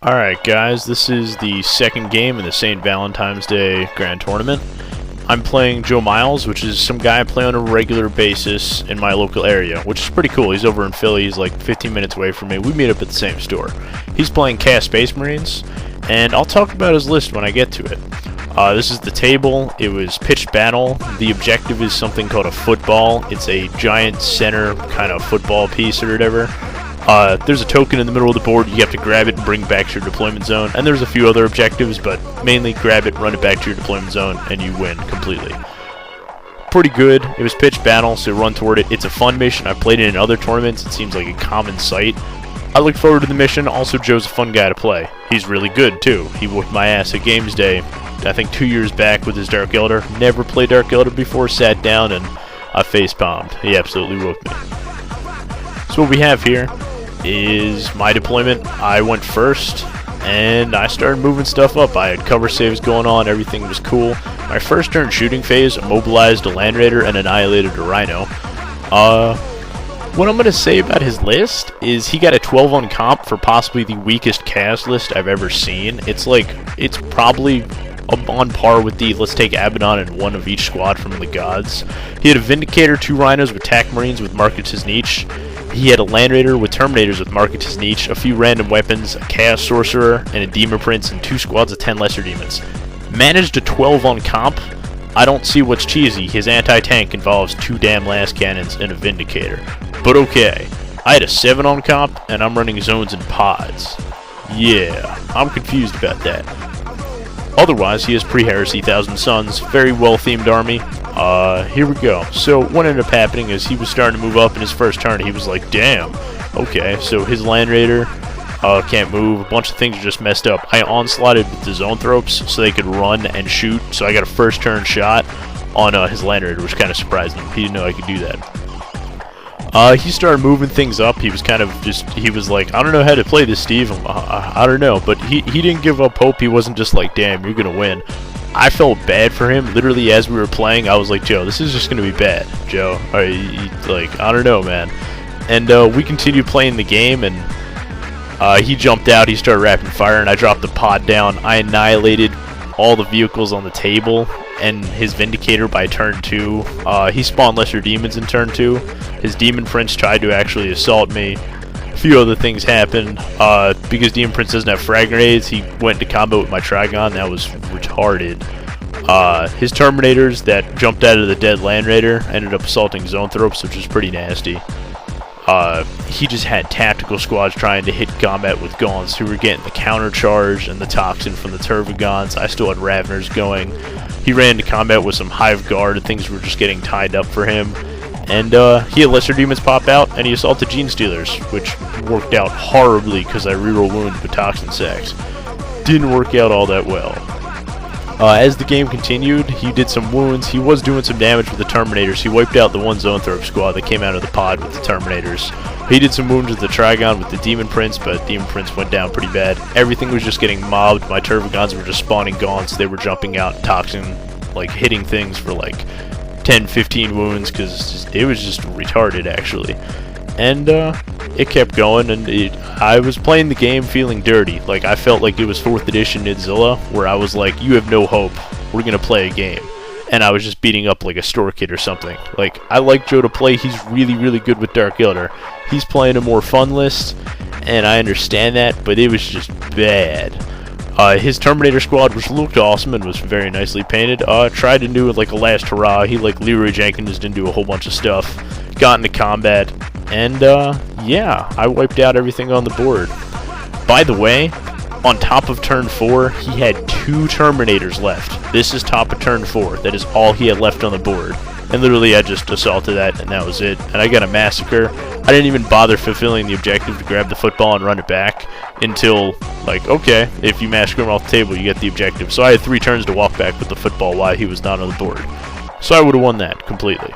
Alright guys, this is the second game in the St. Valentine's Day Grand Tournament. I'm playing Joe Miles, which is some guy I play on a regular basis in my local area, which is pretty cool. He's over in Philly, he's like 15 minutes away from me. We meet up at the same store. He's playing Cast Space Marines, and I'll talk about his list when I get to it. This is the table. It was pitched battle. The objective is something called a football. It's a giant center kind of football piece or whatever. There's a token in the middle of the board. You have to grab it and bring it back to your deployment zone. And there's a few other objectives, but mainly grab it, run it back to your deployment zone, and you win completely. Pretty good. It was pitched battle, so run toward it. It's a fun mission. I've played it in other tournaments. It seems like a common sight. I look forward to the mission. Also, Joe's a fun guy to play. He's really good, too. He whooped my ass at Games Day, I think 2 years back with his Dark Elder. Never played Dark Elder before, sat down, and I face-palmed. He absolutely whooped me. So what we have here is my deployment. I went first, and I started moving stuff up. I had cover saves going on. Everything was cool. My first turn shooting phase, immobilized a Land Raider and annihilated a Rhino. What I'm going to say about his list is he got a 12 on comp for possibly the weakest cast list I've ever seen. It's probably on par with the let's take Abaddon and one of each squad from the gods. He had a Vindicator, 2 Rhinos with TAC Marines with Marketus Niche. He had a Land Raider with Terminators with Marketus Niche, a few random weapons, a Chaos Sorcerer, and a Demon Prince, and 2 squads of 10 Lesser Demons. Managed a 12 on comp. I don't see what's cheesy. His anti-tank involves 2 damn last cannons and a Vindicator. But okay. I had a 7 on comp, and I'm running zones and pods. Yeah, I'm confused about that. Otherwise, he has Pre-Heresy, Thousand Suns, very well-themed army. Here we go. So, what ended up happening is he was starting to move up in his first turn. He was like, damn, okay, so his Land Raider can't move. A bunch of things are just messed up. I onslaughted with the Zoanthropes so they could run and shoot, so I got a first turn shot on his Land Raider, which kind of surprised him. He didn't know I could do that. He started moving things up. He was kind of he was like, I don't know how to play this, Steve. I don't know. But he didn't give up hope. He wasn't just like, damn, you're going to win. I felt bad for him. Literally, as we were playing, I was like, Joe, this is just going to be bad. Joe, I don't know, man. And we continued playing the game, and he jumped out. He started rapid fire, and I dropped the pod down. I annihilated all the vehicles on the table and his Vindicator by turn 2. He spawned Lesser Demons in turn 2. His Demon Prince tried to actually assault me. A few other things happened. Because Demon Prince doesn't have frag grenades, he went into combo with my Trigon. That was retarded. His Terminators that jumped out of the dead Land Raider ended up assaulting Zoanthropes, which was pretty nasty. He just had tactical squads trying to hit combat with Gaunts who were getting the counter charge and the toxin from the Tervagons. I still had Raveners going. He ran into combat with some Hive Guard and things were just getting tied up for him. And he had Lesser Demons pop out, and he assaulted Gene Stealers, which worked out horribly because I reroll wounds with Toxin Sacks. Didn't work out all that well. As the game continued, he did some wounds. He was doing some damage with the Terminators. He wiped out the one Zoanthrope squad that came out of the pod with the Terminators. He did some wounds with the Trigon with the Demon Prince, but Demon Prince went down pretty bad. Everything was just getting mobbed. My Tervagons were just spawning Gaunts. They were jumping out Toxin, hitting things for 10, 15 wounds, because it was just retarded, actually. And it kept going, and I was playing the game feeling dirty. I felt like it was 4th edition Nidzilla, where I was like, you have no hope, we're going to play a game. And I was just beating up like a store kid or something. I like Joe to play. He's really, really good with Dark Elder. He's playing a more fun list, and I understand that, but it was just bad. His Terminator squad, which looked awesome and was very nicely painted, tried to do it like a last hurrah. He, Leroy Jenkins, didn't do a whole bunch of stuff. Got into combat, and, yeah, I wiped out everything on the board. By the way, on top of turn 4, he had 2 Terminators left. This is top of turn 4. That is all he had left on the board. And literally, I just assaulted that, and that was it. And I got a Massacre. I didn't even bother fulfilling the objective to grab the football and run it back until, okay, if you Massacre him off the table, you get the objective. So I had 3 turns to walk back with the football while he was not on the board. So I would have won that completely.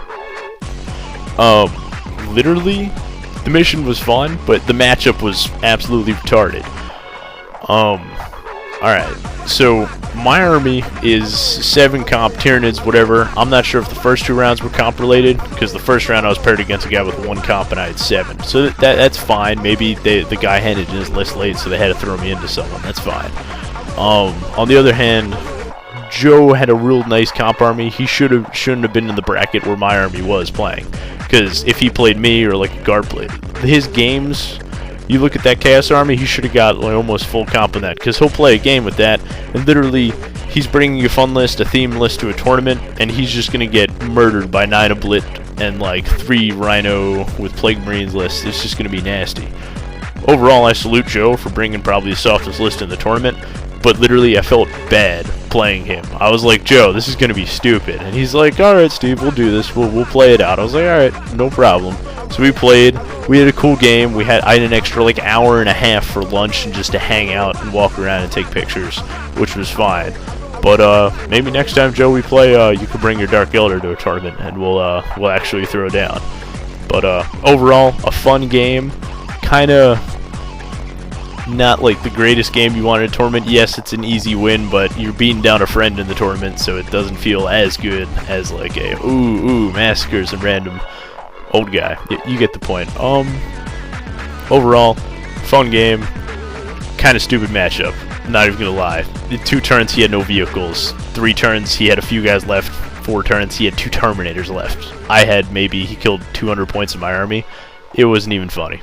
Literally, the mission was fun, but the matchup was absolutely retarded. Alright, so my army is 7 comp, Tyranids, whatever. I'm not sure if the first 2 rounds were comp related, because the first round I was paired against a guy with 1 comp and I had 7. So that's fine. Maybe the guy handed in his list late, so they had to throw me into someone. That's fine. On the other hand, Joe had a real nice comp army. He shouldn't have been in the bracket where my army was playing, because if he played me or like a guard played his games, you look at that Chaos army, he should have got like almost full comp in that, because he'll play a game with that, and literally he's bringing a fun list, a theme list to a tournament, and he's just gonna get murdered by 9 Oblit and like 3 Rhino with Plague Marines lists. It's just gonna be nasty. Overall, I salute Joe for bringing probably the softest list in the tournament, but literally I felt bad playing him. I was like, Joe, this is gonna be stupid, and he's like, alright Steve, we'll do this, we'll play it out. I was like, alright, no problem. So we played, we had a cool game. I had an extra like hour and a half for lunch and just to hang out and walk around and take pictures, which was fine. But maybe next time, Joe, we play, you could bring your Dark Elder to a tournament and we'll actually throw down. But overall, a fun game. Kinda not like the greatest game you want in a tournament. Yes, it's an easy win, but you're beating down a friend in the tournament, so it doesn't feel as good as like a ooh massacres and random old guy. You get the point. Overall, fun game. Kind of stupid matchup. Not even gonna lie. 2 turns he had no vehicles. 3 turns he had a few guys left. 4 turns he had 2 Terminators left. He killed 200 points in my army. It wasn't even funny.